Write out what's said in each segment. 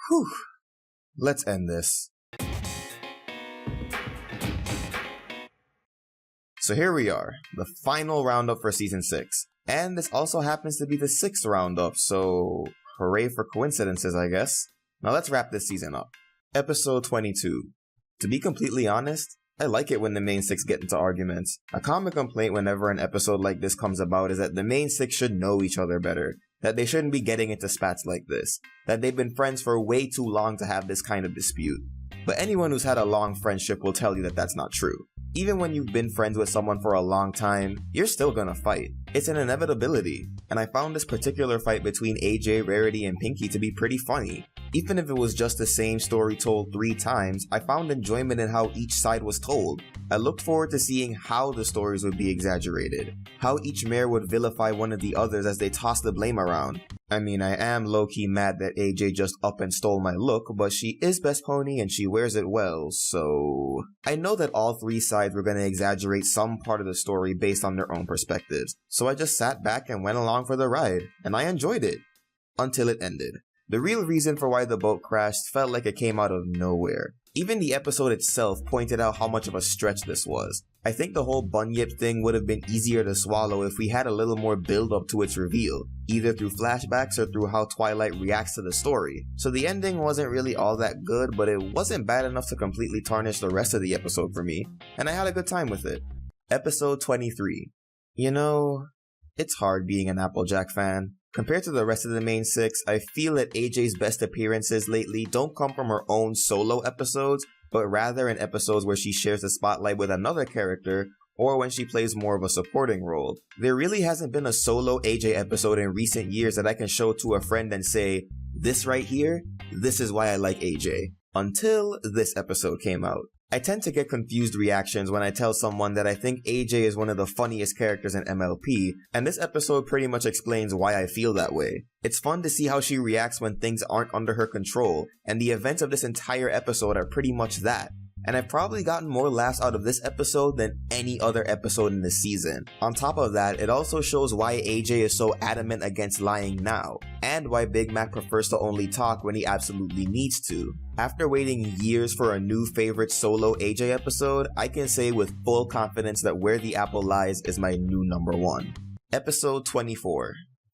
Whew. Let's end this. So here we are, the final roundup for Season 6. And this also happens to be the 6th roundup, so hooray for coincidences, I guess. Now let's wrap this season up. Episode 22. To be completely honest, I like it when the main 6 get into arguments. A common complaint whenever an episode like this comes about is that the main 6 should know each other better. That they shouldn't be getting into spats like this. That they've been friends for way too long to have this kind of dispute. But anyone who's had a long friendship will tell you that that's not true. Even when you've been friends with someone for a long time, you're still gonna fight. It's an inevitability. And I found this particular fight between AJ, Rarity, and Pinky to be pretty funny. Even if it was just the same story told 3 times, I found enjoyment in how each side was told. I looked forward to seeing how the stories would be exaggerated. How each mayor would vilify one of the others as they toss the blame around. I mean, I am low-key mad that AJ just up and stole my look, but she is best pony and she wears it well, so... I know that all 3 sides were gonna exaggerate some part of the story based on their own perspectives, so I just sat back and went along for the ride, and I enjoyed it. Until it ended. The real reason for why the boat crashed felt like it came out of nowhere. Even the episode itself pointed out how much of a stretch this was. I think the whole bunyip thing would have been easier to swallow if we had a little more build up to its reveal, either through flashbacks or through how Twilight reacts to the story. So the ending wasn't really all that good, but it wasn't bad enough to completely tarnish the rest of the episode for me, and I had a good time with it. Episode 23. You know, it's hard being an Applejack fan. Compared to the rest of the main 6, I feel that AJ's best appearances lately don't come from her own solo episodes, but rather in episodes where she shares the spotlight with another character, or when she plays more of a supporting role. There really hasn't been a solo AJ episode in recent years that I can show to a friend and say, this right here, this is why I like AJ. Until this episode came out. I tend to get confused reactions when I tell someone that I think AJ is one of the funniest characters in MLP, and this episode pretty much explains why I feel that way. It's fun to see how she reacts when things aren't under her control, and the events of this entire episode are pretty much that. And I've probably gotten more laughs out of this episode than any other episode in the season. On top of that, it also shows why AJ is so adamant against lying now, and why Big Mac prefers to only talk when he absolutely needs to. After waiting years for a new favorite solo AJ episode, I can say with full confidence that Where the Apple Lies is my new number 1. Episode 24.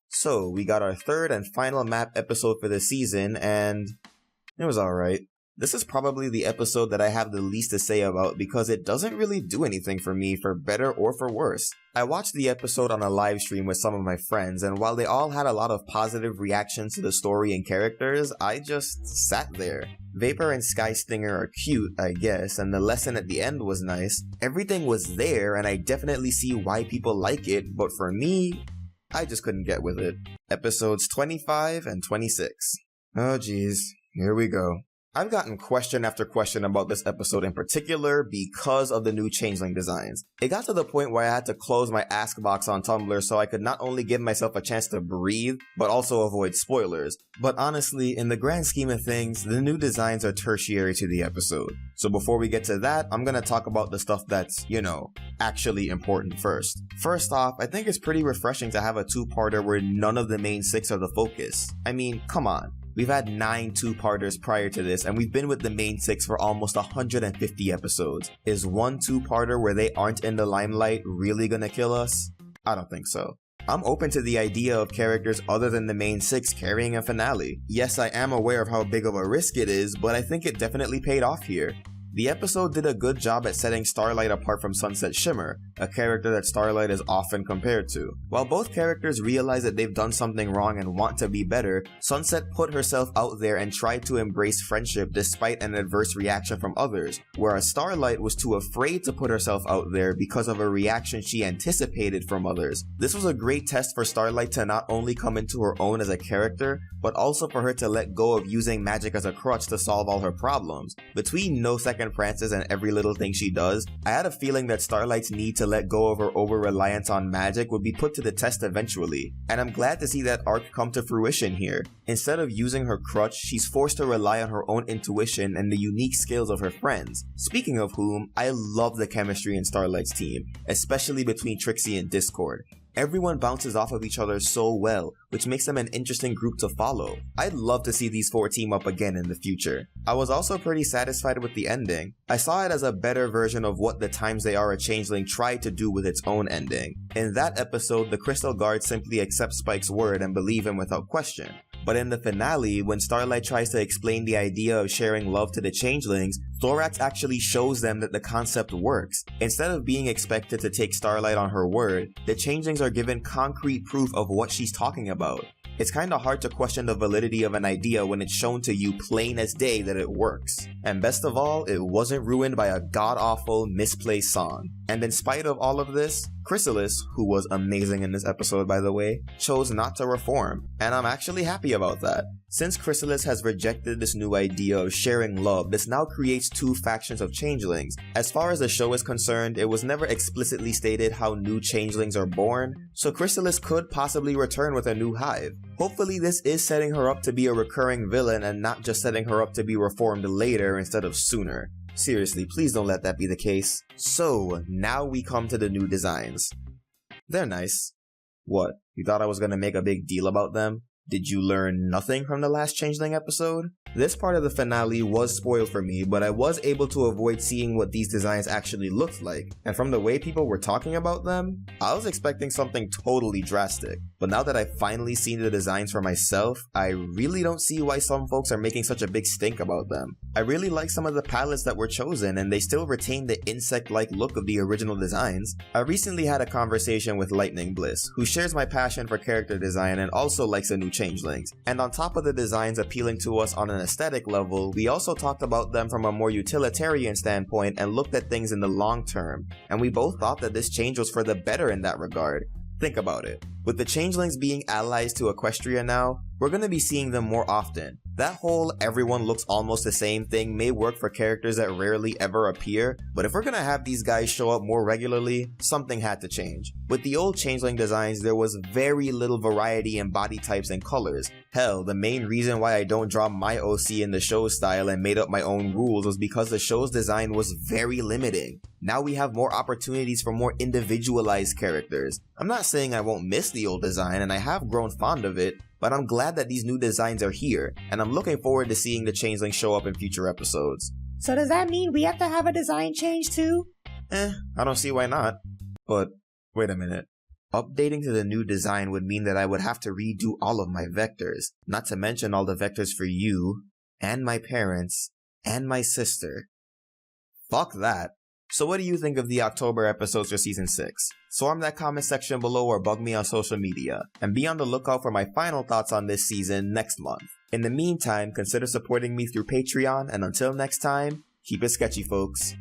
So, we got our 3rd and final map episode for the season, and it was alright. This is probably the episode that I have the least to say about because it doesn't really do anything for me for better or for worse. I watched the episode on a live stream with some of my friends, and while they all had a lot of positive reactions to the story and characters, I just sat there. Vapor and Sky Stinger are cute, I guess, and the lesson at the end was nice. Everything was there, and I definitely see why people like it, but for me, I just couldn't get with it. Episodes 25 and 26. Oh geez, here we go. I've gotten question after question about this episode in particular because of the new changeling designs. It got to the point where I had to close my ask box on Tumblr so I could not only give myself a chance to breathe, but also avoid spoilers. But honestly, in the grand scheme of things, the new designs are tertiary to the episode. So before we get to that, I'm gonna talk about the stuff that's, you know, actually important first. First off, I think it's pretty refreshing to have a 2-parter where none of the main 6 are the focus. I mean, come on. We've had 9 2-parters prior to this, and we've been with the main 6 for almost 150 episodes. Is one 2-parter where they aren't in the limelight really gonna kill us? I don't think so. I'm open to the idea of characters other than the main 6 carrying a finale. Yes, I am aware of how big of a risk it is, but I think it definitely paid off here. The episode did a good job at setting Starlight apart from Sunset Shimmer, a character that Starlight is often compared to. While both characters realize that they've done something wrong and want to be better, Sunset put herself out there and tried to embrace friendship despite an adverse reaction from others, whereas Starlight was too afraid to put herself out there because of a reaction she anticipated from others. This was a great test for Starlight to not only come into her own as a character, but also for her to let go of using magic as a crutch to solve all her problems. Between No Second Francis and every little thing she does, I had a feeling that Starlight's need to let go of her over-reliance on magic would be put to the test eventually, and I'm glad to see that arc come to fruition here. Instead of using her crutch, she's forced to rely on her own intuition and the unique skills of her friends. Speaking of whom, I love the chemistry in Starlight's team, especially between Trixie and Discord. Everyone bounces off of each other so well, which makes them an interesting group to follow. I'd love to see these four team up again in the future. I was also pretty satisfied with the ending. I saw it as a better version of what the Times They Are a Changeling tried to do with its own ending. In that episode, the Crystal Guards simply accept Spike's word and believe him without question. But in the finale, when Starlight tries to explain the idea of sharing love to the changelings, Thorax actually shows them that the concept works. Instead of being expected to take Starlight on her word, the changelings are given concrete proof of what she's talking about. It's kinda hard to question the validity of an idea when it's shown to you plain as day that it works. And best of all, it wasn't ruined by a god-awful, misplaced song. And in spite of all of this, Chrysalis, who was amazing in this episode by the way, chose not to reform, and I'm actually happy about that. Since Chrysalis has rejected this new idea of sharing love, this now creates two factions of changelings. As far as the show is concerned, it was never explicitly stated how new changelings are born, so Chrysalis could possibly return with a new hive. Hopefully this is setting her up to be a recurring villain and not just setting her up to be reformed later instead of sooner. Seriously, please don't let that be the case. So, now we come to the new designs. They're nice. What, you thought I was gonna make a big deal about them? Did you learn nothing from the last Changeling episode? This part of the finale was spoiled for me, but I was able to avoid seeing what these designs actually looked like, and from the way people were talking about them, I was expecting something totally drastic. But now that I've finally seen the designs for myself, I really don't see why some folks are making such a big stink about them. I really like some of the palettes that were chosen, and they still retain the insect-like look of the original designs. I recently had a conversation with Lightning Bliss, who shares my passion for character design and also likes the new changelings. And on top of the designs appealing to us on an aesthetic level, we also talked about them from a more utilitarian standpoint and looked at things in the long term, and we both thought that this change was for the better in that regard. Think about it. With the changelings being allies to Equestria now, we're going to be seeing them more often. That whole everyone looks almost the same thing may work for characters that rarely ever appear, but if we're going to have these guys show up more regularly, something had to change. With the old changeling designs, there was very little variety in body types and colors. Hell, the main reason why I don't draw my OC in the show style and made up my own rules was because the show's design was very limiting. Now we have more opportunities for more individualized characters. I'm not saying I won't miss the old design, and I have grown fond of it, but I'm glad that these new designs are here, and I'm looking forward to seeing the changeling show up in future episodes. So does that mean we have to have a design change too? I don't see why not. But, wait a minute. Updating to the new design would mean that I would have to redo all of my vectors, not to mention all the vectors for you, and my parents, and my sister. Fuck that. So what do you think of the October episodes for Season 6? Swarm that comment section below or bug me on social media, and be on the lookout for my final thoughts on this season next month. In the meantime, consider supporting me through Patreon, and until next time, keep it sketchy, folks.